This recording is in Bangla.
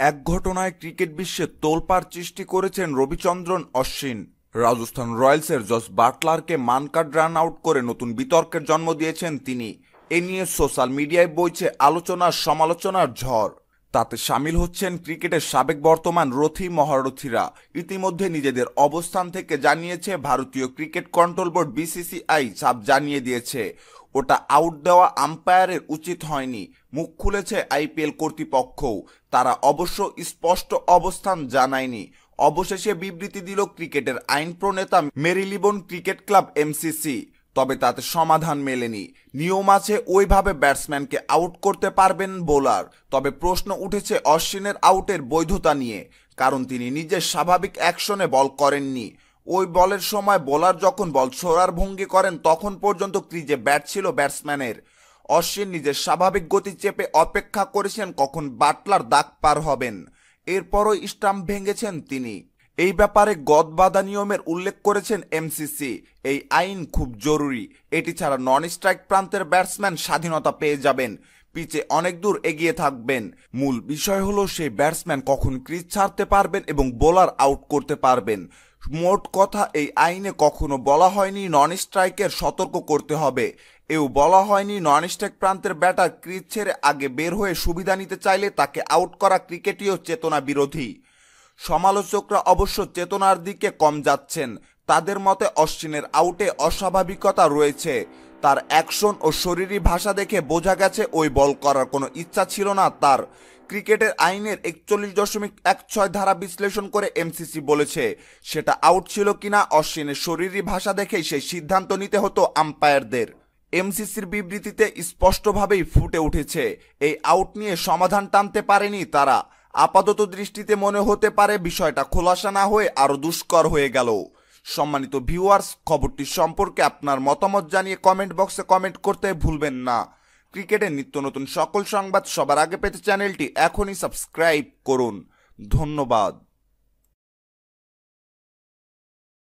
এক ঘটনায় ক্রিকেট বিশ্বে তোলপাড় সৃষ্টি করেছেন রবিচন্দ্রন অশ্বিন। রাজস্থান রয়্যালসের জস বাটলারকে মানকাট রান আউট করে নতুন বিতর্কের জন্ম দিয়েছেন তিনি। এ নিয়ে সোশ্যাল মিডিয়ায় বইছে আলোচনার সমালোচনার ঝড়। তাতে সামিল হচ্ছেন ক্রিকেটের সাবেক বর্তমান রথী মহারথীরা। ইতিমধ্যে নিজেদের অবস্থান থেকে জানিয়েছে ভারতীয় ক্রিকেট কন্ট্রোল বোর্ড বিসিসিআই সাফ জানিয়ে দিয়েছে ওটা আউট দেওয়া আম্পায়ারের উচিত হয়নি। মুখ খুলেছে আইপিএল কর্তৃপক্ষও, তারা অবশ্য স্পষ্ট অবস্থান জানায়নি। অবশেষে বিবৃতি দিল ক্রিকেটের আইন প্রণেতা মেরিলিবোন ক্রিকেট ক্লাব এমসিসি। তবে তাতে সমাধান মেলেনি। নিয়ম আছে ওইভাবে ব্যাটসম্যানকে আউট করতে পারবেন বোলার। তবে প্রশ্ন উঠেছে অশ্বিনের আউটের বৈধতা নিয়ে, কারণ তিনি নিজের স্বাভাবিক অ্যাকশনে বল করেননি। ওই বলের সময় বোলার যখন বল ছোড়ার ভঙ্গি করেন তখন পর্যন্ত ক্রিজে ব্যাট ছিল ব্যাটসম্যানের। অশ্বিন নিজের স্বাভাবিক গতি চেপে অপেক্ষা করেছেন কখন বাটলার দাগ পার হবেন, এরপরই স্টাম্প ভেঙেছেন তিনি। এই ব্যাপারে গদবাঁধা নিয়মের উল্লেখ করেছেন এমসিসি। এই আইন খুব জরুরি, এটি ছাড়া নন স্ট্রাইক প্রান্তের ব্যাটসম্যান স্বাধীনতা পেয়ে যাবেন, পিচে অনেক দূর এগিয়ে থাকবেন। মূল বিষয় হলো সেই ব্যাটসম্যান কখন ক্রিজ ছাড়তে পারবেন এবং বোলার আউট করতে পারবেন। মোট কথা, এই আইনে কখনো বলা হয়নি নন স্ট্রাইকের সতর্ক করতে হবে। এও বলা হয়নি নন স্ট্রাইক প্রান্তের ব্যাটার ক্রিজ ছেড়ে আগে বের হয়ে সুবিধা নিতে চাইলে তাকে আউট করা ক্রিকেটীয় চেতনা বিরোধী। সমালোচকরা অবশ্য চেতনার দিকে কম যাচ্ছেন। তাদের মতে অশ্বিনের আউটে অস্বাভাবিকতা রয়েছে। তার অ্যাকশন ও শরীরী ভাষা দেখে বোঝা গেছে ওই বল করার কোনো ইচ্ছা ছিল না তার। ক্রিকেটের আইনের 41.16 ধারা বিশ্লেষণ করে এমসিসি বলেছে সেটা আউট ছিল কিনা অশ্বিনের শরীরী ভাষা দেখেই সেই সিদ্ধান্ত নিতে হতো আম্পায়ারদের। এমসিসির বিবৃতিতে স্পষ্টভাবেই ফুটে উঠেছে এই আউট নিয়ে সমাধান টানতে পারেনি তারা। আপাতত দৃষ্টিতে মনে হতে পারে বিষয়টা খোলাসা না হয়ে আরো দুষ্কর হয়ে গেল। সম্মানিত ভিউয়ার্স, খবরটি সম্পর্কে আপনার মতামত জানিয়ে কমেন্ট বক্সে কমেন্ট করতে ভুলবেন না। ক্রিকেটের নিত্য নতুন সকল সংবাদ সবার আগে পেতে চ্যানেলটি এখনই সাবস্ক্রাইব করুন। ধন্যবাদ।